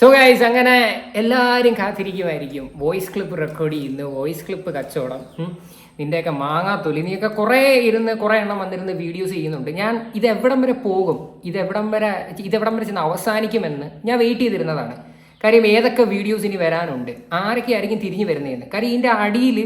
So guys, അങ്ങനെ എല്ലാവരും കാത്തിരിക്കുമായിരിക്കും voice clip record ചെയ്യുന്നു, വോയിസ് ക്ലിപ്പ് കച്ചവടം. നിൻ്റെയൊക്കെ മാങ്ങാത്തൊലി, നീയൊക്കെ കുറേ എണ്ണം വന്നിരുന്ന് വീഡിയോസ് ചെയ്യുന്നുണ്ട്. ഞാൻ ഇതെവിടം വരെ പോകും, ഇതെവിടം വരെ ചെന്ന് അവസാനിക്കുമെന്ന് ഞാൻ വെയിറ്റ് ചെയ്തിരുന്നതാണ്. കാര്യം ഏതൊക്കെ വീഡിയോസ് ഇനി വരാനുണ്ട്, ആരൊക്കെയായിരിക്കും തിരിഞ്ഞു വരുന്നതെന്ന്. കാര്യം ഇതിൻ്റെ അടിയിൽ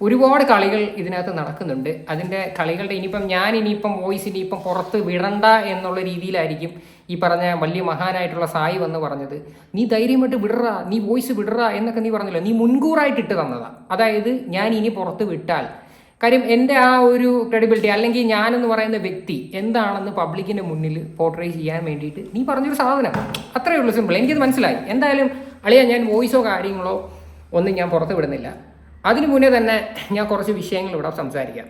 ഒരുപാട് കളികൾ ഇതിനകത്ത് നടക്കുന്നുണ്ട്. അതിൻ്റെ കളികളുടെ ഇനിയിപ്പം വോയിസ് ഇനിയിപ്പം പുറത്ത് വിടണ്ട എന്നുള്ള രീതിയിലായിരിക്കും ഈ പറഞ്ഞ വലിയ മഹാനായിട്ടുള്ള സായി വന്ന് പറഞ്ഞത്. നീ ധൈര്യമായിട്ട് വിടറ, നീ വോയിസ് വിടറ എന്നൊക്കെ നീ പറഞ്ഞല്ലോ. നീ മുൻകൂറായിട്ട് ഇട്ട് തന്നതാണ്. അതായത് ഞാൻ ഇനി പുറത്ത് വിട്ടാൽ, കാര്യം എൻ്റെ ആ ഒരു ക്രെഡിബിലിറ്റി അല്ലെങ്കിൽ ഞാനെന്ന് പറയുന്ന വ്യക്തി എന്താണെന്ന് പബ്ലിക്കിൻ്റെ മുന്നിൽ പോർട്രേ ചെയ്യാൻ വേണ്ടിയിട്ട് നീ പറഞ്ഞൊരു സാധനം. അത്രയേ ഉള്ളൂ, സിമ്പിൾ. എനിക്കത് മനസ്സിലായി. എന്തായാലും അളിയാ, ഞാൻ വോയിസോ കാര്യങ്ങളോ ഒന്നും ഞാൻ പുറത്ത് വിടുന്നില്ല. അതിനു മുന്നേ തന്നെ ഞാൻ കുറച്ച് വിഷയങ്ങൾ ഇവിടെ സംസാരിക്കാം.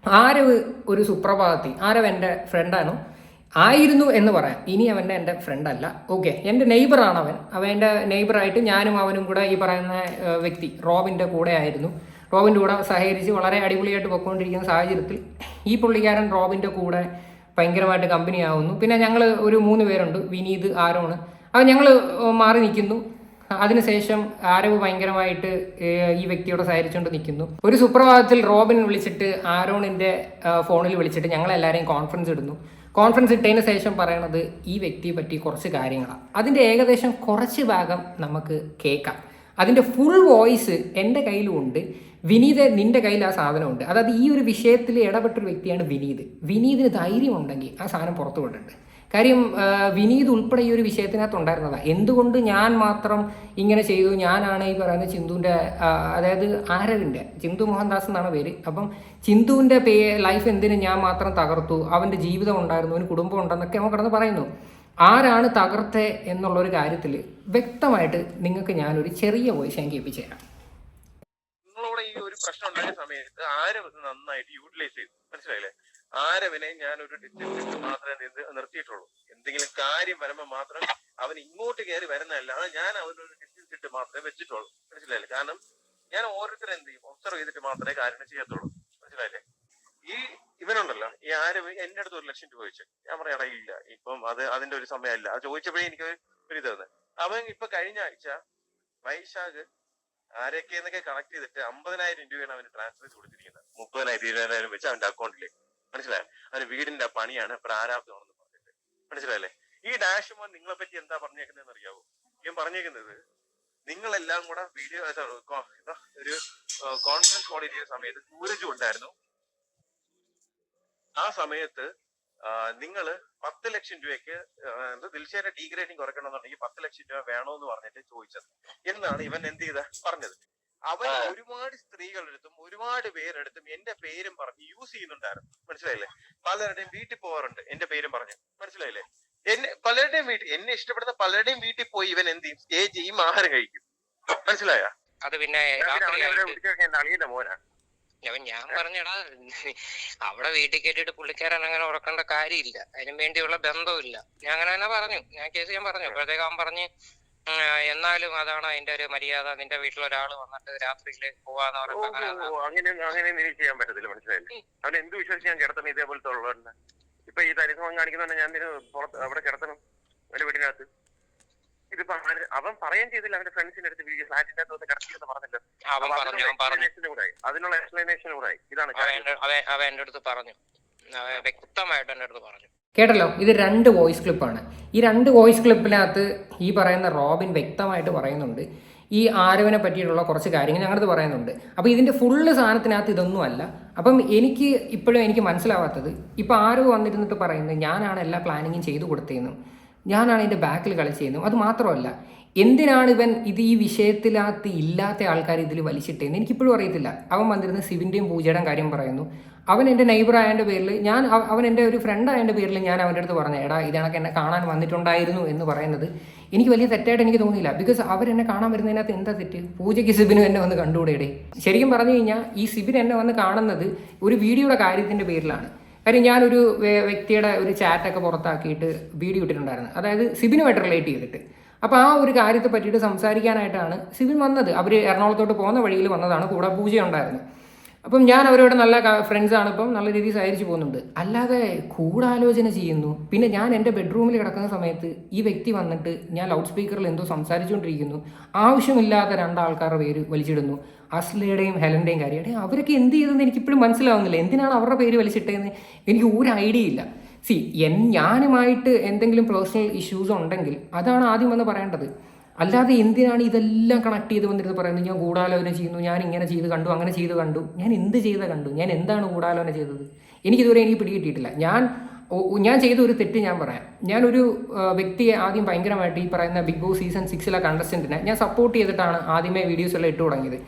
ആരവ് ഒരു സുപ്രഭാതത്തിൽ, ആരവ് എൻ്റെ ഫ്രണ്ടാണോ ആയിരുന്നു എന്ന് പറയാം. ഇനി എൻ്റെ ഫ്രണ്ടല്ല. ഓക്കെ, എൻ്റെ നെയ്ബറാണ് അവൻ്റെ നെയ്ബറായിട്ട് ഞാനും അവനും കൂടെ ഈ പറയുന്ന വ്യക്തി റോബിൻ്റെ കൂടെ ആയിരുന്നു. റോബിൻ്റെ കൂടെ സഹകരിച്ച് വളരെ അടിപൊളിയായിട്ട് പൊയ്ക്കൊണ്ടിരിക്കുന്ന സാഹചര്യത്തിൽ ഈ പുള്ളിക്കാരൻ റോബിൻ്റെ കൂടെ ഭയങ്കരമായിട്ട് കമ്പനി ആവുന്നു. പിന്നെ ഞങ്ങൾ ഒരു 3 പേരുണ്ട്, വിനീത്, ആരോണ്. അത് ഞങ്ങൾ മാറി നിൽക്കുന്നു. അതിനുശേഷം ആരവ് ഭയങ്കരമായിട്ട് ഈ വ്യക്തിയോട് സഹകരിച്ചുകൊണ്ട് നിൽക്കുന്നു. ഒരു സുപ്രഭാതത്തിൽ റോബിൻ വിളിച്ചിട്ട് ആരോണിൻ്റെ ഫോണിൽ വിളിച്ചിട്ട് ഞങ്ങളെല്ലാവരെയും കോൺഫറൻസ് ഇടുന്നു. കോൺഫറൻസ് ഇട്ടതിന് ശേഷം പറയണത് ഈ വ്യക്തിയെ പറ്റി കുറച്ച് കാര്യങ്ങളാണ്. അതിൻ്റെ ഏകദേശം കുറച്ച് ഭാഗം നമുക്ക് കേൾക്കാം. അതിൻ്റെ ഫുൾ വോയിസ് എൻ്റെ കയ്യിലും ഉണ്ട്. വിനീത്, നിൻ്റെ കയ്യിൽ ആ സാധനമുണ്ട്. അതായത് ഈ ഒരു വിഷയത്തിൽ ഇടപെട്ടൊരു വ്യക്തിയാണ് വിനീത്. വിനീതിന് ധൈര്യമുണ്ടെങ്കിൽ ആ സാധനം പുറത്തു വിട്ടിട്ടുണ്ട്. കാര്യം വിനീത് ഉൾപ്പെടെ ഈ ഒരു വിഷയത്തിനകത്ത് ഉണ്ടായിരുന്നതാണ്. എന്തുകൊണ്ട് ഞാൻ മാത്രം ഇങ്ങനെ ചെയ്തു, ഞാനാണ് ഈ പറയുന്ന ചിന്തുവിൻ്റെ, അതായത് ആരവിൻ്റെ, ചിന്തു മോഹൻദാസ് എന്നാണ് പേര്. അപ്പം ചിന്തുവിൻ്റെ ലൈഫ് എന്തിനു ഞാൻ മാത്രം തകർത്തു, അവൻ്റെ ജീവിതം ഉണ്ടായിരുന്നു, അവന് കുടുംബം ഉണ്ടെന്നൊക്കെ അവൻ കിടന്ന് പറയുന്നു. ആരാണ് തകർത്തെ എന്നുള്ളൊരു കാര്യത്തിൽ വ്യക്തമായിട്ട് നിങ്ങൾക്ക് ഞാനൊരു ചെറിയ വോയിസ് ഞാൻ കേൾപ്പിച്ചു തരാം. നിങ്ങളോട് ഈ ഒരു പ്രശ്നം ഉണ്ടായ സമയത്ത് ആരവ് നന്നായിട്ട് യൂട്ടിലൈസ് ചെയ്തു, മനസ്സിലായില്ലേ? ആരവിനെ ഞാൻ ഒരു ഡിസ്റ്റൻസ് മാത്രമേ നിർത്തിയിട്ടുള്ളൂ. എന്തെങ്കിലും കാര്യം വരുമ്പോൾ മാത്രം അവൻ ഇങ്ങോട്ട് കയറി വരുന്നതല്ല, അത് ഞാൻ അവനൊരു ഡിസ്റ്റൻസ് ഇട്ട് മാത്രമേ വെച്ചിട്ടുള്ളൂ, മനസ്സിലായില്ലേ? കാരണം ഞാൻ ഓരോരുത്തരും എന്ത് ചെയ്യും, ഒബ്സർവ് ചെയ്തിട്ട് മാത്രമേ കാര്യങ്ങൾ ചെയ്യത്തുള്ളൂ, മനസ്സിലായില്ലേ? ഈ ഇവനുണ്ടല്ലോ, ഈ ആരവ് എന്റെ അടുത്ത് 1 ലക്ഷം രൂപ ചോദിച്ചു. ഞാൻ പറയാടാ ഇല്ല, ഇപ്പം അതിന്റെ ഒരു സമയമല്ല. അത് ചോദിച്ചപ്പോഴേ എനിക്ക് ഒരു ഇത് തന്നെ. അവൻ ഇപ്പൊ കഴിഞ്ഞ ആഴ്ച വൈശാഖ് ആരൊക്കെ എന്നൊക്കെ കണക്ട് ചെയ്തിട്ട് 50,000 രൂപയാണ് അവന് ട്രാൻസ്ഫർ ചെയ്ത് കൊടുത്തിരിക്കുന്നത്. 30,000 വെച്ച് അവന്റെ അക്കൗണ്ടിലേക്ക്, മനസ്സിലായോ? അവന് വീടിന്റെ പണിയാണ്, പ്രാരാബ്ദമാണെന്ന് പറഞ്ഞിട്ട്, മനസ്സിലായല്ലേ? ഈ ഡാഷ് മോൻ നിങ്ങളെ പറ്റി എന്താ പറഞ്ഞേക്കുന്നതെന്ന് അറിയാവോ? ഞാൻ പറഞ്ഞേക്കുന്നത്, നിങ്ങളെല്ലാം കൂടെ വീഡിയോ ഒരു കോൺഫറൻസ് കോൾ ചെയ്ത സമയത്ത് സൂരജും ഉണ്ടായിരുന്നു. ആ സമയത്ത് നിങ്ങള് 10 ലക്ഷം രൂപയ്ക്ക് ദിൽഷയുടെ ഡീഗ്രേഡിങ് കുറയ്ക്കണമെന്നുണ്ടെങ്കിൽ 10 ലക്ഷം രൂപ വേണോന്ന് പറഞ്ഞിട്ട് ചോദിച്ചത് എന്നാണ് ഇവൻ എന്ത് ചെയ്ത പറഞ്ഞത്. അവൻ ഒരുപാട് സ്ത്രീകളെടുത്തും ഒരുപാട് പേരെടുത്തും എന്റെ പേരും പറഞ്ഞ് യൂസ് ചെയ്യുന്നുണ്ടായിരുന്നു, മനസ്സിലായില്ലേ? പലരുടെയും വീട്ടിൽ പോകാറുണ്ട് എന്റെ പേരും പറഞ്ഞു, മനസ്സിലായില്ലേ? പലരുടെയും വീട്ടിൽ, എന്നെ ഇഷ്ടപ്പെടുന്ന പലരുടെയും വീട്ടിൽ പോയി ഇവൻ എന്ത് ചെയ്യും, സ്റ്റേ ചെയ്യും, ആഹാരം കഴിക്കും, മനസ്സിലായ? അത് പിന്നെ അളിയന്റെ മോനാണ്. ഞാൻ പറഞ്ഞടാ, അവിടെ വീട്ടിൽ കേട്ടിട്ട് പുള്ളിക്കാരൻ അങ്ങനെ ഉറക്കേണ്ട കാര്യമില്ല, അതിനും വേണ്ടിയുള്ള ബന്ധമില്ല. ഞാൻ അങ്ങനെ തന്നെ പറഞ്ഞു, ഞാൻ പറഞ്ഞു. അപ്പോഴത്തേക്ക് അവൻ പറഞ്ഞ് എന്നാലും അതാണ് അതിന്റെ ഒരു മര്യാദ, നിന്റെ വീട്ടിലൊരാള് വന്നിട്ട് രാത്രിയില് പോവാന്ന് പറയുമ്പോ അങ്ങനെ ചെയ്യാൻ പറ്റത്തില്ല, മനസ്സിലായില്ലേ? അവൻ എന്ത് വിശ്വസിച്ച് ഞാൻ കിടത്തണം ഇതേപോലത്തെ ഉള്ളവരുടെ? ഇപ്പൊ ഈ തരിസമം കാണിക്കുന്ന ഞാൻ പുറത്ത് അവിടെ കിടത്തണം അവന്റെ വീടിനകത്ത്. ഇതിപ്പോ അവൻ പറയാൻ ചെയ്തില്ല, അവന്റെ ഫ്രണ്ട്സിന്റെ അടുത്ത് ഫ്ലാറ്റിന്റെ അകത്ത് കിടത്തിയെന്ന് പറഞ്ഞല്ലോ. അതിനുള്ള എക്സ്പ്ലനേഷൻ കൂടെ ഇതാണ് അവൻ എന്റെ അടുത്ത് പറഞ്ഞു, വ്യക്തമായിട്ട് എന്റെ അടുത്ത് പറഞ്ഞു. കേട്ടല്ലോ, ഇത് 2 വോയിസ് ക്ലിപ്പാണ്. ഈ 2 വോയിസ് ക്ലിപ്പിനകത്ത് ഈ പറയുന്ന റോബിൻ വ്യക്തമായിട്ട് പറയുന്നുണ്ട്, ഈ ആരവിനെ പറ്റിയിട്ടുള്ള കുറച്ച് കാര്യങ്ങൾ ഞങ്ങളത് പറയുന്നുണ്ട്. അപ്പോൾ ഇതിൻ്റെ ഫുള്ള് സാധനത്തിനകത്ത് ഇതൊന്നുമല്ല. അപ്പം ഇപ്പോഴും എനിക്ക് മനസ്സിലാവാത്തത്, ഇപ്പോൾ ആരവ് വന്നിരുന്നിട്ട് പറയുന്നത് ഞാനാണ് എല്ലാ പ്ലാനിങ്ങും ചെയ്തു കൊടുത്തതെന്നും ഞാനാണ് ഇതിൻ്റെ ബാക്കിൽ കളിച്ചതെന്നും. അത് മാത്രമല്ല, എന്തിനാണ് ഇവൻ ഈ വിഷയത്തിനകത്ത് ഇല്ലാത്ത ആൾക്കാർ ഇതിൽ വലിച്ചിട്ടേന്ന് എനിക്കിപ്പോഴും അറിയത്തില്ല. അവൻ വന്നിരുന്ന് സിവിൻ്റെയും പൂജയുടെയും കാര്യം പറയുന്നു. അവൻ എൻ്റെ നെയ്ബറായതിൻ്റെ പേരിൽ അവൻ എൻ്റെ ഒരു ഫ്രണ്ടായതിൻ്റെ പേരിൽ ഞാൻ അവൻ്റെ അടുത്ത് പറഞ്ഞു, എടാ ഇതണക്ക് എന്നെ കാണാൻ വന്നിട്ടുണ്ടായിരുന്നു എന്ന് പറയുന്നത് എനിക്ക് വലിയ തെറ്റായിട്ട് എനിക്ക് തോന്നിയില്ല. ബിക്കോസ് അവരെന്നെ കാണാൻ വരുന്നതിനകത്ത് എന്താ തെറ്റ്? പൂജയ്ക്ക് സിബിനും എന്നെ വന്ന് കണ്ടുകൂടെയുടെ. ശരിക്കും പറഞ്ഞു കഴിഞ്ഞാൽ ഈ സിബിൻ എന്നെ വന്ന് കാണുന്നത് ഒരു വീഡിയോയുടെ കാര്യത്തിൻ്റെ പേരിലാണ്. കാര്യം ഞാനൊരു വ്യക്തിയുടെ ഒരു ചാറ്റൊക്കെ പുറത്താക്കിയിട്ട് വീഡിയോ ഇട്ടിട്ടുണ്ടായിരുന്നു, അതായത് സിബിനുമായിട്ട് റിലേറ്റ് ചെയ്തിട്ട്. അപ്പോൾ ആ ഒരു കാര്യത്തെ പറ്റിയിട്ട് സംസാരിക്കാനായിട്ടാണ് സിബിൻ വന്നത്. അവർ എറണാകുളത്തോട്ട് പോകുന്ന വഴിയിൽ വന്നതാണ്, കൂടെ പൂജ ഉണ്ടായിരുന്നു. അപ്പം ഞാൻ അവരോട് നല്ല ഫ്രണ്ട്സാണ്, ഇപ്പം നല്ല രീതിയിൽ സഹകരിച്ച് പോകുന്നുണ്ട്. അല്ലാതെ ഗൂഢാലോചന ചെയ്യുന്നു. പിന്നെ ഞാൻ എൻ്റെ ബെഡ്റൂമിൽ കിടക്കുന്ന സമയത്ത് ഈ വ്യക്തി വന്നിട്ട് ഞാൻ ലൗഡ് സ്പീക്കറിൽ എന്തോ സംസാരിച്ചുകൊണ്ടിരിക്കുന്നു, ആവശ്യമില്ലാത്ത രണ്ടാൾക്കാരുടെ പേര് വലിച്ചിടുന്നു. അസ്ലയുടെയും ഹെലൻ്റെയും കാര്യം. അവരൊക്കെ എന്ത് ചെയ്തെന്ന് എനിക്കിപ്പോഴും മനസ്സിലാവുന്നില്ല. എന്തിനാണ് അവരുടെ പേര് വലിച്ചിട്ടതെന്ന് എനിക്ക് ഒരു ഐഡിയ ഇല്ല. ഞാനുമായിട്ട് എന്തെങ്കിലും പേഴ്സണൽ ഇഷ്യൂസ് ഉണ്ടെങ്കിൽ അതാണ് ആദ്യം വന്ന് പറയേണ്ടത്. അല്ലാതെ എന്തിനാണ് ഇതെല്ലാം കണക്ട് ചെയ്ത് വന്നിരുന്ന് പറയുന്നത് ഞാൻ ഗൂഢാലോചന ചെയ്യുന്നു, ഞാൻ ഇങ്ങനെ ചെയ്ത് കണ്ടു, അങ്ങനെ ചെയ്ത് കണ്ടു. ഞാൻ എന്ത് ചെയ്ത കണ്ടു? ഞാൻ എന്താണ് ഗൂഢാലോചന ചെയ്തത്? എനിക്കിതുവരെ എനിക്ക് പിടികിട്ടിയിട്ടില്ല. ഞാൻ ചെയ്ത ഒരു തെറ്റ് ഞാൻ പറയാം. ഞാനൊരു വ്യക്തിയെ ആദ്യം ഭയങ്കരമായിട്ട് ഈ പറയുന്ന ബിഗ് ബോസ് സീസൺ 6 കണ്ടസ്റ്റൻറ്റിനെ ഞാൻ സപ്പോർട്ട് ചെയ്തിട്ടാണ് ആദ്യമേ വീഡിയോസ് എല്ലാം ഇട്ട് തുടങ്ങിയത്.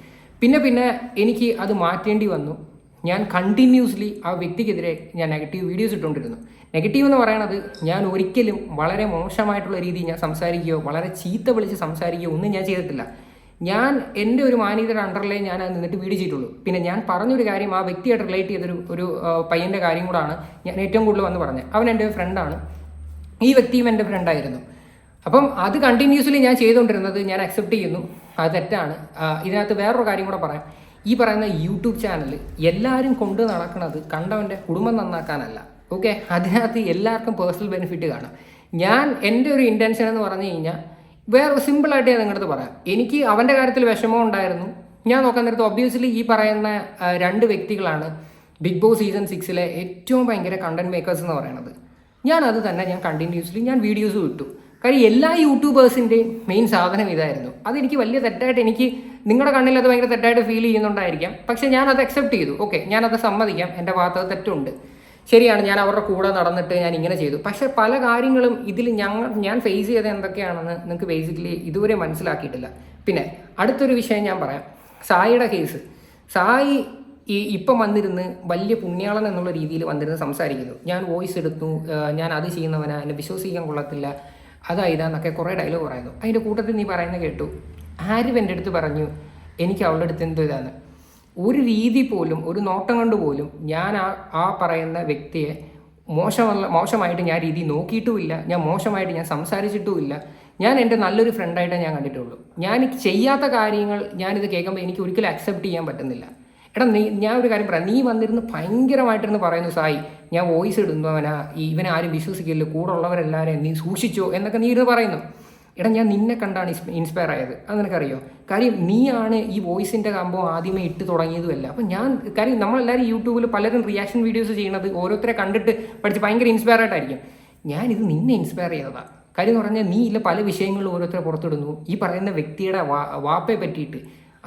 പിന്നെ എനിക്ക് അത് മാറ്റേണ്ടി വന്നു. ഞാൻ കണ്ടിന്യൂസ്ലി ആ വ്യക്തിക്കെതിരെ ഞാൻ നെഗറ്റീവ് വീഡിയോസ് ഇട്ടുകൊണ്ടിരുന്നു. നെഗറ്റീവ് എന്ന് പറയണത് ഞാൻ ഒരിക്കലും വളരെ മോശമായിട്ടുള്ള രീതിയിൽ ഞാൻ സംസാരിക്കുകയോ വളരെ ചീത്ത വിളിച്ച് സംസാരിക്കുകയോ ഒന്നും ഞാൻ ചെയ്തിട്ടില്ല. ഞാൻ എൻ്റെ ഒരു മാനേജറുടെ അണ്ടറിലേ ഞാൻ അത് നിന്നിട്ട് വീഡിയോ ചെയ്തിട്ടുള്ളൂ. പിന്നെ ഞാൻ പറഞ്ഞൊരു കാര്യം ആ വ്യക്തിയായിട്ട് റിലേറ്റ് ചെയ്തൊരു പയ്യൻ്റെ കാര്യം കൂടാണ് ഞാൻ ഏറ്റവും കൂടുതൽ വന്ന് പറഞ്ഞത്. അവൻ എൻ്റെ ഫ്രണ്ടാണ്, ഈ വ്യക്തിയും എൻ്റെ ഫ്രണ്ടായിരുന്നു. അപ്പം അത് കണ്ടിന്യൂസ്ലി ഞാൻ ചെയ്തുകൊണ്ടിരുന്നത് ഞാൻ അക്സെപ്റ്റ് ചെയ്യുന്നു, അത് തെറ്റാണ്. ഇതിനകത്ത് വേറൊരു കാര്യം കൂടെ പറയാം. ഈ പറയുന്ന യൂട്യൂബ് ചാനൽ എല്ലാവരും കൊണ്ട് നടക്കുന്നത് കണ്ടവൻ്റെ കുടുംബം നന്നാക്കാനല്ല. ഓക്കെ, അതിനകത്ത് എല്ലാവർക്കും പേഴ്സണൽ ബെനിഫിറ്റ് കാണാം. എൻ്റെ ഒരു ഇൻറ്റൻഷൻ എന്ന് പറഞ്ഞു കഴിഞ്ഞാൽ വേറെ സിമ്പിളായിട്ട് ഞാൻ നിങ്ങളുടെ അടുത്ത് പറയാം. എനിക്ക് അവൻ്റെ കാര്യത്തിൽ വിഷമം ഉണ്ടായിരുന്നു. ഞാൻ നോക്കാൻ നേരത്ത് ഒബ്വിയസ്ലി ഈ പറയുന്ന 2 വ്യക്തികളാണ് ബിഗ് ബോസ് സീസൺ 6 ഏറ്റവും ഭയങ്കര കണ്ടന്റ് മേക്കേഴ്സ് എന്ന് പറയുന്നത്. ഞാനത് തന്നെ കണ്ടിന്യൂസ്ലി വീഡിയോസ് ഇട്ടു. കാര്യം എല്ലാ യൂട്യൂബേഴ്സിൻ്റെയും മെയിൻ സാധനം ഇതായിരുന്നു. അതെനിക്ക് വലിയ തെറ്റായിട്ട്, എനിക്ക് നിങ്ങളുടെ കണ്ണിൽ അത് ഭയങ്കര തെറ്റായിട്ട് ഫീൽ ചെയ്യുന്നുണ്ടായിരിക്കാം. പക്ഷേ ഞാനത് അക്സെപ്റ്റ് ചെയ്തു. ഓക്കെ, ഞാനത് സമ്മതിക്കാം, എൻ്റെ ഭാഗത്ത് തെറ്റുണ്ട്, ശരിയാണ്, ഞാൻ അവരുടെ കൂടെ നടന്നിട്ട് ഞാൻ ഇങ്ങനെ ചെയ്തു. പക്ഷേ പല കാര്യങ്ങളും ഇതിൽ ഞാൻ ഫേസ് ചെയ്തത് എന്തൊക്കെയാണെന്ന് നിങ്ങൾക്ക് ബേസിക്കലി ഇതുവരെ മനസ്സിലാക്കിയിട്ടില്ല. പിന്നെ അടുത്തൊരു വിഷയം ഞാൻ പറയാം. സായിയുടെ കേസ്. സായി ഇപ്പം വന്നിരുന്ന് വലിയ പുണ്യാളൻ എന്നുള്ള രീതിയിൽ വന്നിരുന്ന് സംസാരിക്കുന്നു. ഞാൻ വോയിസ് എടുത്തു, ഞാൻ അത് ചെയ്യുന്നവനാ, എന്നെ വിശ്വസിക്കാൻ കൊള്ളത്തില്ല, അതായതാന്നൊക്കെ കുറേ ഡയലോഗ് പറയുന്നു. അതിൻ്റെ കൂട്ടത്തിൽ നീ പറയുന്നത് കേട്ടു, ആരും എൻ്റെ അടുത്ത് പറഞ്ഞു എനിക്ക് അവളുടെ അടുത്ത് എന്തോ ഇതാണ്. ഒരു രീതി പോലും, ഒരു നോട്ടം കൊണ്ട് പോലും ഞാൻ ആ പറയുന്ന വ്യക്തിയെ മോശമായിട്ട് ഞാൻ രീതി നോക്കിയിട്ടുമില്ല, ഞാൻ മോശമായിട്ട് ഞാൻ സംസാരിച്ചിട്ടുമില്ല. ഞാൻ എൻ്റെ നല്ലൊരു ഫ്രണ്ടായിട്ടേ ഞാൻ കണ്ടിട്ടുള്ളൂ. ഞാൻ ചെയ്യാത്ത കാര്യങ്ങൾ ഞാനിത് കേൾക്കുമ്പോൾ എനിക്ക് ഒരിക്കലും അക്സെപ്റ്റ് ചെയ്യാൻ പറ്റുന്നില്ല. ഞാൻ ഒരു കാര്യം പറയാം, നീ വന്നിരുന്ന് ഭയങ്കരമായിട്ടിരുന്ന് പറയുന്നു, സായി ഞാൻ വോയിസ് ഇടുന്നവനാ, ഇവനെ ആരും വിശ്വസിക്കില്ല, കൂടെ ഉള്ളവരെല്ലാവരും നീ സൂക്ഷിച്ചോ എന്നൊക്കെ നീ ഇരുന്ന് പറയുന്നു. ഞാൻ നിന്നെ കണ്ടാണ് ഇൻസ്പയർ ആയത്, അത് നിനക്കറിയോ? കാര്യം നീയാണ് ഈ വോയിസിൻ്റെ സംഭവം ആദ്യമേ ഇട്ട് തുടങ്ങിയതുമല്ല. അപ്പം കാര്യം നമ്മളെല്ലാവരും യൂട്യൂബിൽ പലരും റിയാക്ഷൻ വീഡിയോസ് ചെയ്യുന്നത് ഓരോരുത്തരെ കണ്ടിട്ട് പഠിച്ച് ഭയങ്കര ഇൻസ്പയർ ആയിട്ടായിരിക്കും. ഞാനിത് നിന്നെ ഇൻസ്പയർ ചെയ്തതാണ്. കാര്യം എന്ന് പറഞ്ഞാൽ നീ ഇല്ല പല വിഷയങ്ങളും ഓരോരുത്തരെ പുറത്തിടുന്നു. ഈ പറയുന്ന വ്യക്തിയുടെ വാപ്പയെ പറ്റിയിട്ട്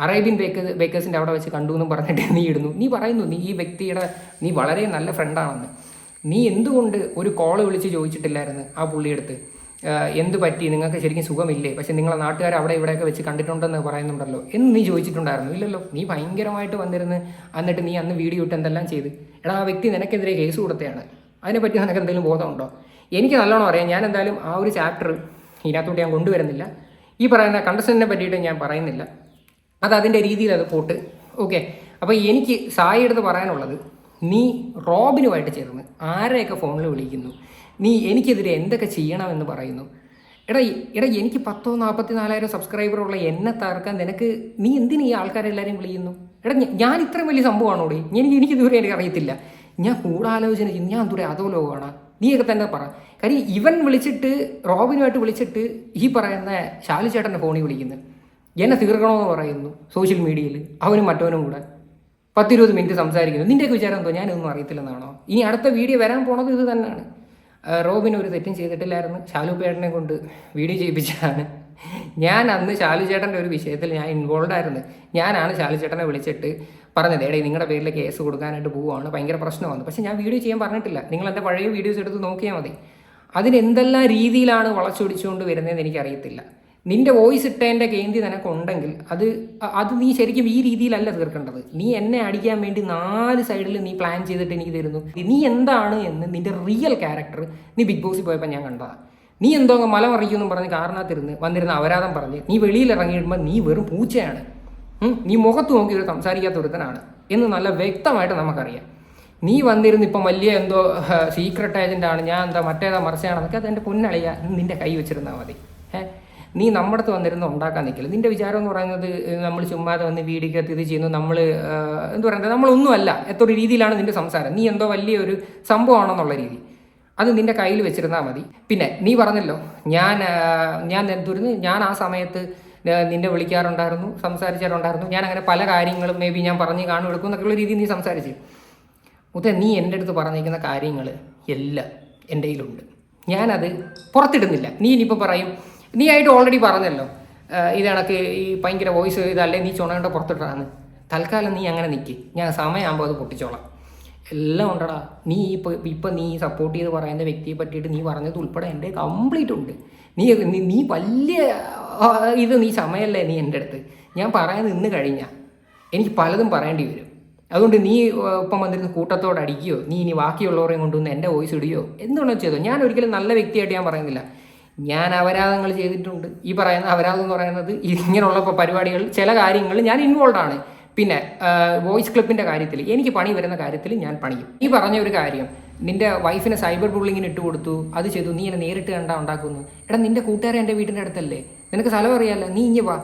അറേബ്യൻ ബേക്കേഴ്സിൻ്റെ അവിടെ വെച്ച് കണ്ടു എന്നും പറഞ്ഞിട്ട് നീ ഇടുന്നു. നീ പറയുന്നു നീ ഈ വ്യക്തിയുടെ നീ വളരെ നല്ല ഫ്രണ്ടാണെന്ന്. നീ എന്തുകൊണ്ട് ഒരു കോള് വിളിച്ച് ചോദിച്ചിട്ടില്ലായിരുന്നു ആ പുള്ളിയെടുത്ത്, എന്ത് പറ്റി, നിങ്ങൾക്ക് ശരിക്കും സുഖമില്ലേ, പക്ഷെ നിങ്ങളെ നാട്ടുകാർ അവിടെ ഇവിടെയൊക്കെ വെച്ച് കണ്ടിട്ടുണ്ടെന്ന് പറയുന്നുണ്ടല്ലോ എന്ന് നീ ചോദിച്ചിട്ടുണ്ടായിരുന്നു? ഇല്ലല്ലോ. നീ ഭയങ്കരമായിട്ട് വന്നിരുന്ന് എന്നിട്ട് നീ അന്ന് വീഡിയോ ഇട്ട് എന്തെല്ലാം ചെയ്ത്. ആ വ്യക്തി നിനക്കെതിരെ കേസ് കൊടുത്തതാണ്. അതിനെപ്പറ്റി നിനക്ക് എന്തെങ്കിലും ബോധമുണ്ടോ? എനിക്ക് നല്ലോണം അറിയാം. ഞാൻ എന്തായാലും ആ ഒരു ചാപ്റ്റർ ഇതിനകത്തോട്ട് ഞാൻ കൊണ്ടുവരുന്നില്ല. ഈ പറയുന്ന കണ്ടസ്റ്റൻറ്റിനെ പറ്റിയിട്ട് ഞാൻ പറയുന്നില്ല. അതിൻ്റെ രീതിയിൽ അത് പോട്ട്. ഓക്കെ, അപ്പോൾ എനിക്ക് സായി എടുത്ത് പറയാനുള്ളത്, നീ റോബിനുമായിട്ട് ചേർന്ന് ആരെയൊക്കെ ഫോണിൽ വിളിക്കുന്നു, നീ എനിക്കെതിരെ എന്തൊക്കെ ചെയ്യണമെന്ന് പറയുന്നു. എനിക്ക് 44,000 സബ്സ്ക്രൈബറുള്ള എന്നെ തകർക്കാൻ നിനക്ക് നീ എന്തിനു ഈ ആൾക്കാരെല്ലാവരും വിളിക്കുന്നു? ഞാൻ ഇത്രയും വലിയ സംഭവമാണോടെ? എനിക്കിതുവരെ എനിക്ക് അറിയത്തില്ല. ഞാൻ ഗൂഢാലോചന ചെയ്യും, ഞാൻ ദൂരെ അതോ ലോകമാണ്, നീയൊക്കെ തന്നെ പറ. കാര്യം ഇവൻ വിളിച്ചിട്ട് റോബിനുമായിട്ട് വിളിച്ചിട്ട് ഈ പറയുന്ന ശാലു ചേട്ടൻ്റെ ഫോണിൽ വിളിക്കുന്നു, എന്നെ തീർക്കണമെന്ന് പറയുന്നു സോഷ്യൽ മീഡിയയിൽ, അവനും മറ്റവനും കൂടെ 10-20 മിനിറ്റ് സംസാരിക്കുന്നു. നിൻ്റെയൊക്കെ വിചാരം എന്തോ ഞാനിതൊന്നും അറിയത്തില്ലെന്നാണോ? ഇനി അടുത്ത വീഡിയോ വരാൻ പോണത് ഇത് തന്നെയാണ്. റോബിൻ ഒരു തെറ്റും ചെയ്തിട്ടില്ലായിരുന്നു, ശാലു ചേട്ടനെ കൊണ്ട് വീഡിയോ ചെയ്യിപ്പിച്ചതാണ്. ഞാൻ അന്ന് ശാലു ചേട്ടൻ്റെ ഒരു വിഷയത്തിൽ ഞാൻ ഇൻവോൾവ് ആയിരുന്നു. ഞാനാണ് ശാലു ചേട്ടനെ വിളിച്ചിട്ട് പറഞ്ഞത്, നിങ്ങളുടെ പേരിൽ കേസ് കൊടുക്കാനായിട്ട് പോവുകയാണ്, ഭയങ്കര പ്രശ്നമാണ്. പക്ഷേ ഞാൻ വീഡിയോ ചെയ്യാൻ പറഞ്ഞിട്ടില്ല. നിങ്ങൾ എൻ്റെ പഴയ വീഡിയോസ് എടുത്ത് നോക്കിയാൽ മതി. അതിനെന്തെല്ലാം രീതിയിലാണ് വളച്ചൊടിച്ചുകൊണ്ട് വരുന്നതെന്ന് എനിക്കറിയത്തില്ല. നിന്റെ വോയിസ് ഇട്ടതിൻ്റെ കേന്ദ്രി നിനക്കുണ്ടെങ്കിൽ അത് നീ ശരിക്കും ഈ രീതിയിലല്ല തീർക്കേണ്ടത്. നീ എന്നെ അടിക്കാൻ വേണ്ടി 4 സൈഡിൽ നീ പ്ലാൻ ചെയ്തിട്ട് എനിക്ക് തരുന്നു. നീ എന്താണ് എന്ന് നിന്റെ റിയൽ ക്യാരക്ടർ നീ ബിഗ് ബോസിൽ പോയപ്പോൾ ഞാൻ കണ്ടതാണ്. നീ എന്തോ മല മറിക്കുമെന്നും പറഞ്ഞ് കാരണത്തിരുന്ന് വന്നിരുന്ന അപരാധം പറഞ്ഞ് നീ വെളിയിൽ ഇറങ്ങിയിടുമ്പോൾ നീ വെറും പൂച്ചയാണ്, നീ മുഖത്ത് നോക്കി ഒരു സംസാരിക്കാത്ത ഒരുത്തനാണ് എന്ന് നല്ല വ്യക്തമായിട്ട് നമുക്കറിയാം. നീ വന്നിരുന്ന് ഇപ്പം വലിയ എന്തോ സീക്രട്ട് ഏജൻ്റാണ്, ഞാൻ എന്താ മറ്റേതാ മറിച്ചാണെന്നൊക്കെ അതെൻ്റെ പൊന്നളിയ നിൻ്റെ കൈ വെച്ചിരുന്നാൽ മതി. നീ നമ്മുടെ അടുത്ത് വന്നിരുന്ന് ഉണ്ടാക്കാൻ നിൽക്കില്ല. നിൻ്റെ വിചാരം എന്ന് പറയുന്നത് നമ്മൾ ചുമ്മാതെ വന്ന് വീടിക്കകത്ത് ഇത് ചെയ്യുന്നു, നമ്മൾ എന്താ പറയുന്നത്, നമ്മളൊന്നുമല്ല എത്ര രീതിയിലാണ് നിൻ്റെ സംസാരം. നീ എന്തോ വലിയൊരു സംഭവമാണെന്നുള്ള രീതി അത് നിൻ്റെ കയ്യിൽ വെച്ചിരുന്നാൽ മതി. പിന്നെ നീ പറഞ്ഞല്ലോ ഞാൻ ആ സമയത്ത് നിന്നെ വിളിക്കാറുണ്ടായിരുന്നു, സംസാരിച്ചാറുണ്ടായിരുന്നു, ഞാൻ അങ്ങനെ പല കാര്യങ്ങളും മേ ബി ഞാൻ പറഞ്ഞ് കാണും എടുക്കും എന്നൊക്കെയുള്ള രീതിയിൽ നീ സംസാരിച്ച്. മുത്തേ, നീ എൻ്റെ അടുത്ത് പറഞ്ഞിരിക്കുന്ന കാര്യങ്ങൾ എല്ലാം എൻ്റെ കയ്യിലുണ്ട്. ഞാനത് പുറത്തിടുന്നില്ല. നീ ഇനിയിപ്പോൾ പറയും, നീ ആയിട്ട് ഓൾറെഡി പറഞ്ഞല്ലോ ഇത് കണക്ക് ഈ ഭയങ്കര വോയിസ് ഇതല്ലേ നീ ചുണയുടെ പുറത്തിട്ടാണ്. തൽക്കാലം നീ അങ്ങനെ നിൽക്ക്, ഞാൻ സമയമാകുമ്പോൾ അത് പൊട്ടിച്ചോളാം. എല്ലാം ഉണ്ടടാ. നീ ഇപ്പം നീ സപ്പോർട്ട് ചെയ്ത് പറയുന്ന വ്യക്തിയെ പറ്റിയിട്ട് നീ പറഞ്ഞത് ഉൾപ്പെടെ എൻ്റെ കംപ്ലീറ്റ് ഉണ്ട്. നീ വലിയ ഇത് നീ സമയമല്ലേ നീ എൻ്റെ അടുത്ത്. ഞാൻ പറയാൻ നിന്ന് കഴിഞ്ഞാൽ എനിക്ക് പലതും പറയേണ്ടി വരും. അതുകൊണ്ട് നീ ഇപ്പം വന്നിരുന്ന് കൂട്ടത്തോടെ അടിക്കുകയോ നീ ഇനി ബാക്കിയുള്ളവരെയും കൊണ്ടുവന്ന് എൻ്റെ വോയിസ് ഇടുകയോ എന്തുകൊണ്ടോ ചെയ്തോ. ഞാൻ ഒരിക്കലും നല്ല വ്യക്തിയായിട്ട് ഞാൻ പറയുന്നില്ല. ഞാൻ അപരാധങ്ങൾ ചെയ്തിട്ടുണ്ട്. ഈ പറയുന്ന അപരാധം എന്ന് പറയുന്നത് ഇങ്ങനെയുള്ള പരിപാടികൾ ചില കാര്യങ്ങൾ ഞാൻ ഇൻവോൾവ് ആണ്. പിന്നെ വോയിസ് ക്ലിപ്പിൻ്റെ കാര്യത്തിൽ എനിക്ക് പണി വരുന്ന കാര്യത്തിൽ ഞാൻ പണിയും. നീ പറഞ്ഞ ഒരു കാര്യം, നിൻ്റെ വൈഫിനെ സൈബർ ബുള്ളിങ്ങിന് ഇട്ട് കൊടുത്തു, അത് ചെയ്തു, നീ എന്നെ നേരിട്ട് ഉണ്ടാക്കുന്നു. എടാ, നിൻ്റെ കൂട്ടുകാരെ എൻ്റെ വീടിൻ്റെ അടുത്തല്ലേ, നിനക്ക് സ്ഥലം അറിയാമല്ലോ, നീ ഇഞ്ഞ് വാ,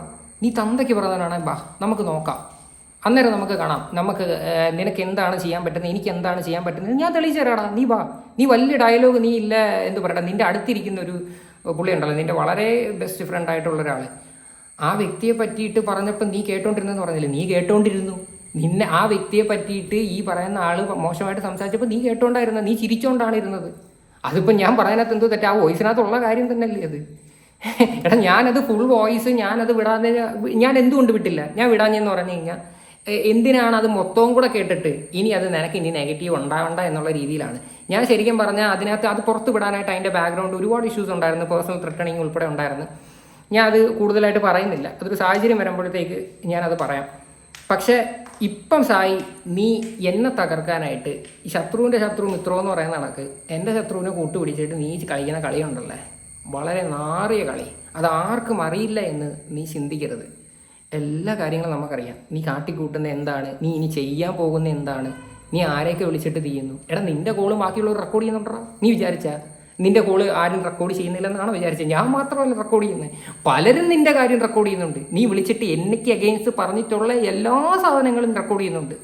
നീ തന്തയ്ക്ക് പറഞ്ഞവനാണ്, വാ നമുക്ക് നോക്കാം, അന്നേരം നമുക്ക് കാണാം, നമുക്ക് നിനക്ക് എന്താണ് ചെയ്യാൻ പറ്റുന്നത്, എനിക്ക് എന്താണ് ചെയ്യാൻ പറ്റുന്നത് ഞാൻ തെളിയിച്ചു തരാടാ, നീ വാ. നീ വലിയ ഡയലോഗ് നീ ഇല്ല എന്ത് പറയട്ടെ, നിൻ്റെ അടുത്തിരിക്കുന്ന ഒരു പുള്ളി ഉണ്ടല്ലോ, നിൻ്റെ വളരെ ബെസ്റ്റ് ഫ്രണ്ട് ആയിട്ടുള്ള ഒരാൾ, ആ വ്യക്തിയെ പറ്റിയിട്ട് പറഞ്ഞപ്പോൾ നീ കേട്ടോണ്ടിരുന്നെന്ന് പറഞ്ഞില്ലേ, നീ കേട്ടോണ്ടിരുന്നു. നിന്നെ ആ വ്യക്തിയെ പറ്റിയിട്ട് ഈ പറയുന്ന ആൾ മോശമായിട്ട് സംസാരിച്ചപ്പോൾ നീ കേട്ടോണ്ടായിരുന്നത്, നീ ചിരിച്ചോണ്ടാണ് ഇരുന്നത്. അതിപ്പോൾ ഞാൻ പറയാനകത്ത് എന്തോ തെറ്റാ, ആ വോയിസിനകത്തുള്ള കാര്യം തന്നെയല്ലേ അത്. എടാ, ഞാനത് ഫുൾ വോയിസ് ഞാനത് വിടാതെ ഞാൻ എന്തുകൊണ്ട് വിട്ടില്ല, ഞാൻ വിടാഞ്ഞെന്ന് പറഞ്ഞു കഴിഞ്ഞാൽ എന്തിനാണ് അത് മൊത്തവും കൂടെ കേട്ടിട്ട് ഇനി അത് നിനക്ക് ഇനി നെഗറ്റീവ് ഉണ്ടാവണ്ട എന്നുള്ള രീതിയിലാണ് ഞാൻ ശരിക്കും പറഞ്ഞാൽ അതിനകത്ത് അത് പുറത്ത് വിടാനായിട്ട് അതിൻ്റെ ബാക്ക്ഗ്രൗണ്ട് ഒരുപാട് ഇഷ്യൂസ് ഉണ്ടായിരുന്നു, പേഴ്സണൽ ത്രെട്ടണിങ് ഉൾപ്പെടെ ഉണ്ടായിരുന്നു. ഞാൻ അത് കൂടുതലായിട്ട് പറയുന്നില്ല, അതൊരു സാഹചര്യം വരുമ്പോഴത്തേക്ക് ഞാനത് പറയാം. പക്ഷേ ഇപ്പം സായി, നീ എന്നെ തകർക്കാനായിട്ട് ഈ ശത്രുവിൻ്റെ ശത്രു മിത്രോ എന്ന് പറയുന്ന കണക്ക് എൻ്റെ ശത്രുവിനെ കൂട്ടുപിടിച്ചിട്ട് നീ കളിക്കുന്ന കളിയുണ്ടല്ലേ, വളരെ നാറിയ കളി, അത് ആർക്കും അറിയില്ല എന്ന് നീ ചിന്തിക്കരുത്. എല്ലാ കാര്യങ്ങളും നമുക്കറിയാം. നീ കാട്ടിക്കൂട്ടുന്ന എന്താണ്, നീ ഇനി ചെയ്യാൻ പോകുന്ന എന്താണ്, നീ ആരെയൊക്കെ വിളിച്ചിട്ട് ചെയ്യുന്നു. എടാ, നിൻ്റെ കോള് ബാക്കിയുള്ളവർ റെക്കോർഡ് ചെയ്യുന്നുണ്ടോ? നീ വിചാരിച്ചാ നിൻ്റെ കോള് ആരും റെക്കോർഡ് ചെയ്യുന്നില്ലെന്നാണ് വിചാരിച്ചത്? ഞാൻ മാത്രമല്ല റെക്കോർഡ് ചെയ്യുന്നത്, പലരും നിൻ്റെ കാര്യം റെക്കോർഡ് ചെയ്യുന്നുണ്ട്. നീ വിളിച്ചിട്ട് എനിക്ക് അഗെയിൻസ്റ്റ് പറഞ്ഞിട്ടുള്ള എല്ലാ സാധനങ്ങളും റെക്കോർഡ് ചെയ്യുന്നുണ്ട്.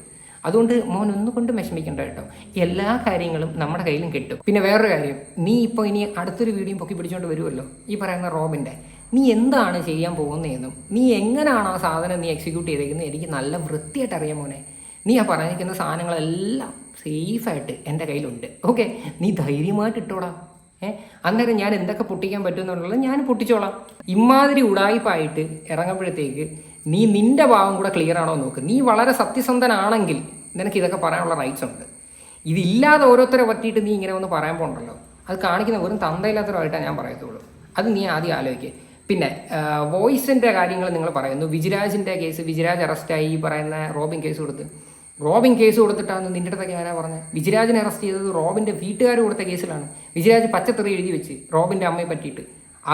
അതുകൊണ്ട് മോൻ ഒന്നുകൊണ്ട് വിഷമിക്കണ്ട കേട്ടോ, എല്ലാ കാര്യങ്ങളും നമ്മുടെ കയ്യിലും കിട്ടും. പിന്നെ വേറൊരു കാര്യം, നീ ഇപ്പോൾ ഇനി അടുത്തൊരു വീഡിയോ പൊക്കി പിടിച്ചുകൊണ്ട് വരുമല്ലോ, ഈ പറയുന്ന റോബിൻ്റെ, നീ എന്താണ് ചെയ്യാൻ പോകുന്നതെന്നും നീ എങ്ങനെയാണ് ആ സാധനം നീ എക്സിക്യൂട്ട് ചെയ്തേക്കുന്നത് എനിക്ക് നല്ല വൃത്തിയായിട്ട് അറിയാം മോനെ. നീ ആ പറഞ്ഞിരിക്കുന്ന സാധനങ്ങളെല്ലാം സേഫായിട്ട് എൻ്റെ കയ്യിലുണ്ട്. ഓക്കെ, നീ ധൈര്യമായിട്ട് ഇട്ടോടാ. അന്നേരം ഞാൻ എന്തൊക്കെ പൊട്ടിക്കാൻ പറ്റുമെന്നുള്ളത് ഞാൻ പൊട്ടിച്ചോളാം. ഇമാതിരി ഉടായിപ്പായിട്ട് ഇറങ്ങുമ്പോഴത്തേക്ക് നീ നിൻ്റെ ഭാവം കൂടെ ക്ലിയർ ആണോ നോക്ക്. നീ വളരെ സത്യസന്ധനാണെങ്കിൽ നിനക്ക് ഇതൊക്കെ പറയാനുള്ള റൈറ്റ്സ് ഉണ്ട്. ഇതില്ലാതെ ഓരോരുത്തരെ പറ്റിയിട്ട് നീ ഇങ്ങനെ ഒന്ന് പറയാൻ പോകണ്ടല്ലോ, അത് കാണിക്കുന്ന വെറും തന്തയില്ലാത്തവരായിട്ടാണ് ഞാൻ പറയത്തുള്ളൂ. അത് നീ ആദ്യം ആലോചിക്കുക. പിന്നെ വോയിസിൻ്റെ കാര്യങ്ങൾ നിങ്ങൾ പറയുന്നു, വിജിരാജിൻ്റെ കേസ്, വിജിരാജ് അറസ്റ്റായി, ഈ പറയുന്ന റോബിൻ കേസ് കൊടുത്തിട്ടാണ് നിൻ്റെ അടുത്തൊക്കെ ആരാ പറഞ്ഞത്? വിജിരാജിനെ അറസ്റ്റ് ചെയ്തത് റോബിൻ്റെ വീട്ടുകാർ കൊടുത്ത കേസിലാണ്. വിജിരാജ് പച്ചത്തെറി എഴുതി വെച്ച് റോബിൻ്റെ അമ്മയെ പറ്റിയിട്ട്.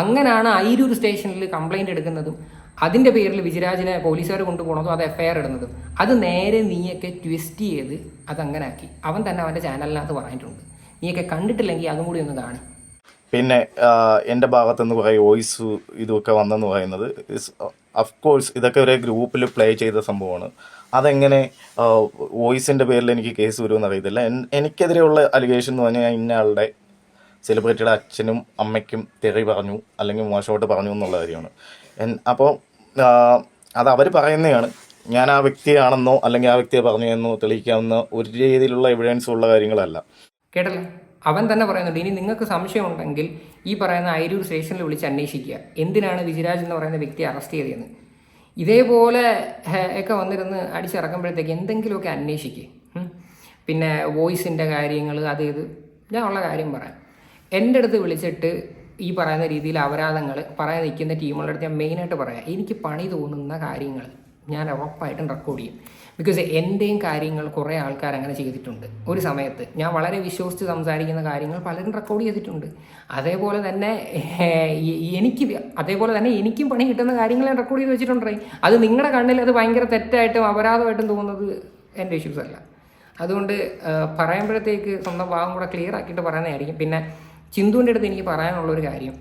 അങ്ങനെയാണ് അയിരൂർ സ്റ്റേഷനിൽ കംപ്ലൈൻറ്റ് എടുക്കുന്നതും അതിൻ്റെ പേരിൽ വിജിരാജിനെ പോലീസുകാർ കൊണ്ടുപോകുന്നതും അത് FIR ഇടുന്നതും. അത് നേരെ നീയൊക്കെ ട്വിസ്റ്റ് ചെയ്ത് അതങ്ങനെ ആക്കി. അവൻ തന്നെ അവൻ്റെ ചാനലിനകത്ത് പറഞ്ഞിട്ടുണ്ട്. നീയൊക്കെ കണ്ടിട്ടില്ലെങ്കിൽ അതും കൂടി ഒന്ന് കാണും. പിന്നെ എൻ്റെ ഭാഗത്തുനിന്ന് കുറേ വോയിസ് ഇതൊക്കെ വന്നെന്ന് പറയുന്നത് അഫ്കോഴ്സ് ഇതൊക്കെ ഒരു ഗ്രൂപ്പിൽ പ്ലേ ചെയ്ത സംഭവമാണ്. അതെങ്ങനെ വോയിസിൻ്റെ പേരിൽ എനിക്ക് കേസ് വരുമെന്ന് അറിയത്തില്ല. എനിക്കെതിരെയുള്ള അലിഗേഷൻ എന്ന് പറഞ്ഞാൽ ഇന്ന ആളുടെ സെലിബ്രിറ്റിയുടെ അച്ഛനും അമ്മയ്ക്കും തെറി പറഞ്ഞു അല്ലെങ്കിൽ മോശമായിട്ട് പറഞ്ഞു എന്നുള്ള കാര്യമാണ്. അപ്പോൾ അത് അവർ പറയുന്നതാണ്. ഞാൻ ആ വ്യക്തിയാണെന്നോ അല്ലെങ്കിൽ ആ വ്യക്തിയെ പറഞ്ഞു എന്നോ തെളിയിക്കാവുന്ന ഒരു രീതിയിലുള്ള എവിഡൻസ് ഉള്ള കാര്യങ്ങളല്ല. കേട്ടല്ലേ, അവൻ തന്നെ പറയുന്നുണ്ട്. ഇനി നിങ്ങൾക്ക് സംശയമുണ്ടെങ്കിൽ ഈ പറയുന്ന അയിരൂർ സ്റ്റേഷനിൽ വിളിച്ച് അന്വേഷിക്കുക, എന്തിനാണ് വിജിരാജ് എന്ന് പറയുന്ന വ്യക്തിയെ അറസ്റ്റ് ചെയ്തതെന്ന്. ഇതേപോലെ ഒക്കെ വന്നിരുന്ന് അടിച്ചിറക്കുമ്പോഴത്തേക്ക് എന്തെങ്കിലുമൊക്കെ അന്വേഷിക്കുക. പിന്നെ വോയിസിൻ്റെ കാര്യങ്ങൾ അത് ഇത് ഞാൻ ഉള്ള കാര്യം പറയാം. എൻ്റെ അടുത്ത് വിളിച്ചിട്ട് ഈ പറയുന്ന രീതിയിൽ അപരാധങ്ങൾ പറയാൻ നിൽക്കുന്ന ടീമുകളുടെ അടുത്ത് ഞാൻ മെയിനായിട്ട് പറയാം, എനിക്ക് പണി തോന്നുന്ന കാര്യങ്ങൾ ഞാൻ ഉറപ്പായിട്ടും റെക്കോർഡ് ചെയ്യും. ബിക്കോസ് എൻ്റെയും കാര്യങ്ങൾ കുറേ ആൾക്കാർ അങ്ങനെ ചെയ്തിട്ടുണ്ട്. ഒരു സമയത്ത് ഞാൻ വളരെ വിശ്വസിച്ച് സംസാരിക്കുന്ന കാര്യങ്ങൾ പലരും റെക്കോർഡ് ചെയ്തിട്ടുണ്ട്. അതേപോലെ തന്നെ എനിക്കും പണി കിട്ടുന്ന കാര്യങ്ങൾ ഞാൻ റെക്കോർഡ് ചെയ്ത് വെച്ചിട്ടുണ്ട്. അത് നിങ്ങളുടെ കണ്ണിൽ അത് ഭയങ്കര തെറ്റായിട്ടും അപരാധമായിട്ടും തോന്നുന്നത് എൻ്റെ ഇഷ്യൂസ് അല്ല. അതുകൊണ്ട് പറയുമ്പോഴത്തേക്ക് സ്വന്തം ഭാഗം കൂടെ ക്ലിയർ ആക്കിയിട്ട് പറയുന്നതായിരിക്കും. പിന്നെ ചിന്തുവിൻ്റെ അടുത്ത് എനിക്ക് പറയാനുള്ളൊരു കാര്യം,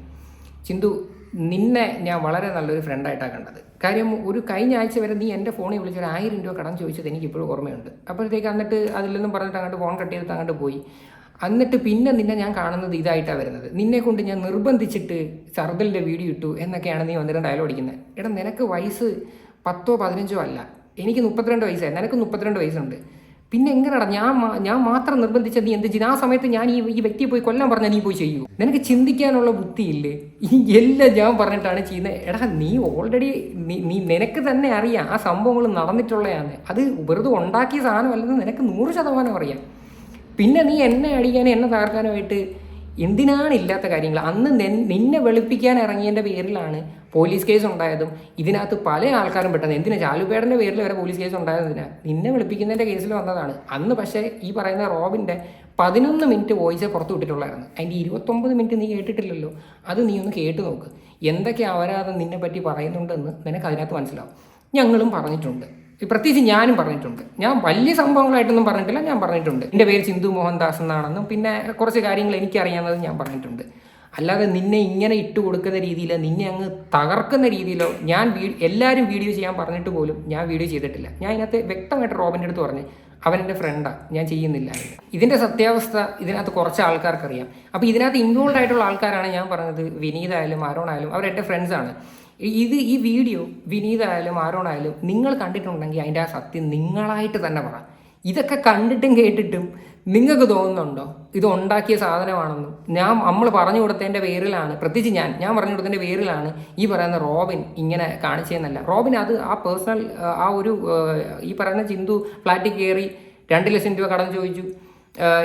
ചിന്തു നിന്നെ ഞാൻ വളരെ നല്ലൊരു ഫ്രണ്ടായിട്ടാണ് കണ്ടത്. കാര്യം ഒരു കഴിഞ്ഞ ആഴ്ച വരെ നീ എൻ്റെ ഫോണിൽ വിളിച്ചൊരു 1000 രൂപ കടം ചോദിച്ചത് എനിക്ക് ഇപ്പോഴും ഓർമ്മയുണ്ട്. അപ്പോഴത്തേക്ക് എന്നിട്ട് അതിലൊന്നും പറഞ്ഞിട്ട് അങ്ങോട്ട് ഫോൺ കട്ട് ചെയ്തിട്ട് അങ്ങോട്ട് പോയി. എന്നിട്ട് പിന്നെ നിന്നെ ഞാൻ കാണുന്നത് ഇതായിട്ടാണ് വരുന്നത്. നിന്നെ കൊണ്ട് ഞാൻ നിർബന്ധിച്ചിട്ട് സർദലിൻ്റെ വീഡിയോ ഇട്ടു എന്നൊക്കെയാണ് നീ വന്നിട്ട് ഡയലോഗ് അടിക്കുന്നത്. എടാ നിനക്ക് വയസ്സ് 10 15 അല്ല, എനിക്ക് 32 വയസ്സായി, നിനക്ക് 32 വയസ്സുണ്ട്. പിന്നെ എങ്ങനെയാടാ ഞാൻ മാത്രം നിർബന്ധിച്ച നീ എന്ത് ചെയ്തു? ആ സമയത്ത് ഞാൻ ഈ വ്യക്തിയെ പോയി കൊല്ലാൻ പറഞ്ഞാൽ നീ പോയി ചെയ്യൂ? നിനക്ക് ചിന്തിക്കാനുള്ള ബുദ്ധിയില്ലേ? ഈ എല്ലാം ഞാൻ പറഞ്ഞിട്ടാണ് ചെയ്യുന്നത്. എടാ നീ ഓൾറെഡി നിനക്ക് തന്നെ അറിയാം ആ സംഭവങ്ങൾ നടന്നിട്ടുള്ളതാണ്. അത് വെറുതെ ഉണ്ടാക്കിയ സാധനമല്ലെന്ന് നിനക്ക് 100% അറിയാം. പിന്നെ നീ എന്നെ അടിക്കാനും എന്നെ തകർക്കാനുമായിട്ട് എന്തിനാണ് ഇല്ലാത്ത കാര്യങ്ങൾ? അന്ന് നിന്നെ വെളുപ്പിക്കാൻ ഇറങ്ങിയതിൻ്റെ പേരിലാണ് പോലീസ് കേസ് ഉണ്ടായതും ഇതിനകത്ത് പല ആൾക്കാരും പെട്ടെന്ന് എന്തിനാ ചാലുപേടൻ്റെ പേരിൽ വരെ പോലീസ് കേസ് ഉണ്ടായതിനാ നിന്നെ വെളുപ്പിക്കുന്നതിൻ്റെ കേസിൽ വന്നതാണ്. അന്ന് പക്ഷേ ഈ പറയുന്ന റോബിൻ്റെ 11 മിനിറ്റ് വോയിസേ പുറത്ത് വിട്ടിട്ടുള്ളായിരുന്നു. അതിൻ്റെ 29 മിനിറ്റ് നീ കേട്ടിട്ടില്ലല്ലോ. അത് നീ ഒന്ന് കേട്ട് നോക്ക്. എന്തൊക്കെ അപരാധം നിന്നെ പറ്റി പറയുന്നുണ്ടെന്ന് നിനക്ക് അതിനകത്ത് മനസ്സിലാവും. ഞങ്ങളും പറഞ്ഞിട്ടുണ്ട്, പ്രത്യേകിച്ച് ഞാനും പറഞ്ഞിട്ടുണ്ട്. ഞാൻ വലിയ സംഭവങ്ങളായിട്ടൊന്നും പറഞ്ഞിട്ടില്ല, ഞാൻ പറഞ്ഞിട്ടുണ്ട്. എൻ്റെ പേര് ചിന്തു മോഹൻദാസ് എന്നാണെന്നും പിന്നെ കുറച്ച് കാര്യങ്ങൾ എനിക്കറിയാവുന്നത് ഞാൻ പറഞ്ഞിട്ടുണ്ട്. അല്ലാതെ നിന്നെ ഇങ്ങനെ ഇട്ട് കൊടുക്കുന്ന രീതിയിലോ നിന്നെ അങ്ങ് തകർക്കുന്ന രീതിയിലോ എല്ലാവരും വീഡിയോ ചെയ്യാൻ പറഞ്ഞിട്ട് പോലും ഞാൻ വീഡിയോ ചെയ്തിട്ടില്ല. ഞാൻ ഇതിനകത്ത് വ്യക്തമായിട്ട് റോബിൻ്റെ അടുത്ത് പറഞ്ഞ് അവനെൻ്റെ ഫ്രണ്ടാണ്, ഞാൻ ചെയ്യുന്നില്ല. ഇതിൻ്റെ സത്യാവസ്ഥ ഇതിനകത്ത് കുറച്ച് ആൾക്കാർക്കറിയാം. അപ്പോൾ ഇതിനകത്ത് ഇൻവോൾവ് ആയിട്ടുള്ള ആൾക്കാരാണ് ഞാൻ പറഞ്ഞത്. വിനീതായാലും ആരോണായാലും അവരെൻ്റെ ഫ്രണ്ട്സാണ്. ഈ വീഡിയോ വിനീതായാലും ആരോണായാലും നിങ്ങൾ കണ്ടിട്ടുണ്ടെങ്കിൽ അതിൻ്റെ ആ സത്യം നിങ്ങളായിട്ട് തന്നെ പറ. ഇതൊക്കെ കണ്ടിട്ടും കേട്ടിട്ടും നിങ്ങൾക്ക് തോന്നുന്നുണ്ടോ ഇത് ഉണ്ടാക്കിയ സാധനമാണെന്നും? നമ്മൾ പറഞ്ഞു കൊടുത്തതിൻ്റെ പേരിലാണ്, പ്രത്യേകിച്ച് ഞാൻ പറഞ്ഞു കൊടുത്തതിൻ്റെ പേരിലാണ് ഈ പറയുന്ന റോബിൻ ഇങ്ങനെ കാണിച്ചതെന്നല്ല. റോബിൻ അത് ആ പേഴ്സണൽ ആ ഒരു ഈ പറയുന്ന ചിന്തു ഫ്ലാറ്റിൽ കയറി 2 ലക്ഷം രൂപ കടം ചോദിച്ചു.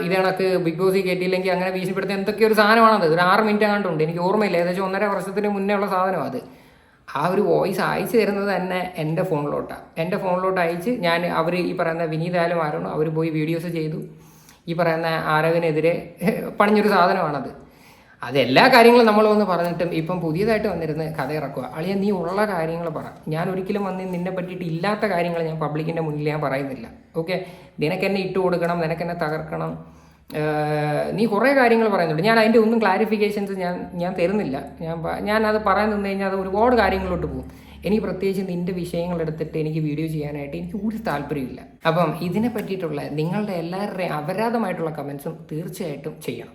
ഇത് കണക്ക് ബിഗ് ബോസിൽ കയറ്റിയില്ലെങ്കിൽ അങ്ങനെ ഭീഷണിപ്പെടുത്തുന്ന എന്തൊക്കെയൊരു സാധനമാണത്. ഒരു 6 മിനിറ്റ് അങ്ങാണ്ടുണ്ട്, എനിക്ക് ഓർമ്മയില്ല, ഏകദേശം 1.5 വർഷത്തിന് മുന്നേ ഉള്ള സാധനം അത്. ആ ഒരു വോയിസ് അയച്ചു തരുന്നത് തന്നെ എൻ്റെ ഫോണിലോട്ടാണ്. എൻ്റെ ഫോണിലോട്ട് അയച്ച് അവർ ഈ പറയുന്ന വിനീതായാലും ആരാണോ അവർ പോയി വീഡിയോസ് ചെയ്തു. ഈ പറയുന്ന ആരവിനെതിരെ പണിഞ്ഞൊരു സാധനമാണത്. അതെല്ലാ കാര്യങ്ങളും നമ്മൾ വന്ന് പറഞ്ഞിട്ടും ഇപ്പം പുതിയതായിട്ട് വന്നിരുന്ന് കഥ ഇറക്കുക. അളിയ നീ ഉള്ള കാര്യങ്ങൾ പറ. ഞാൻ ഒരിക്കലും വന്ന് നിന്നെ പറ്റിയിട്ട് ഇല്ലാത്ത കാര്യങ്ങൾ ഞാൻ പബ്ലിക്കിൻ്റെ മുന്നിൽ ഞാൻ പറയുന്നില്ല. ഓക്കെ, നിനക്കെന്നെ ഇട്ട് കൊടുക്കണം, നിനക്കെന്നെ തകർക്കണം, നീ കുറേ കാര്യങ്ങൾ പറയുന്നുണ്ട്. ഞാൻ അതിൻ്റെ ഒന്നും ക്ലാരിഫിക്കേഷൻസ് ഞാൻ തരുന്നില്ല. ഞാൻ അത് പറയാൻ നിന്ന് കഴിഞ്ഞാൽ അത് ഒരുപാട് കാര്യങ്ങളിലോട്ട് പോകും. എനിക്ക് പ്രത്യേകിച്ച് നിൻ്റെ വിഷയങ്ങൾ എടുത്തിട്ട് എനിക്ക് വീഡിയോ ചെയ്യാനായിട്ട് എനിക്ക് ഒരു താല്പര്യമില്ല. അപ്പം ഇതിനെ പറ്റിയിട്ടുള്ള നിങ്ങളുടെ എല്ലാവരുടെയും അപരാധമായിട്ടുള്ള കമൻസും തീർച്ചയായിട്ടും ചെയ്യണം.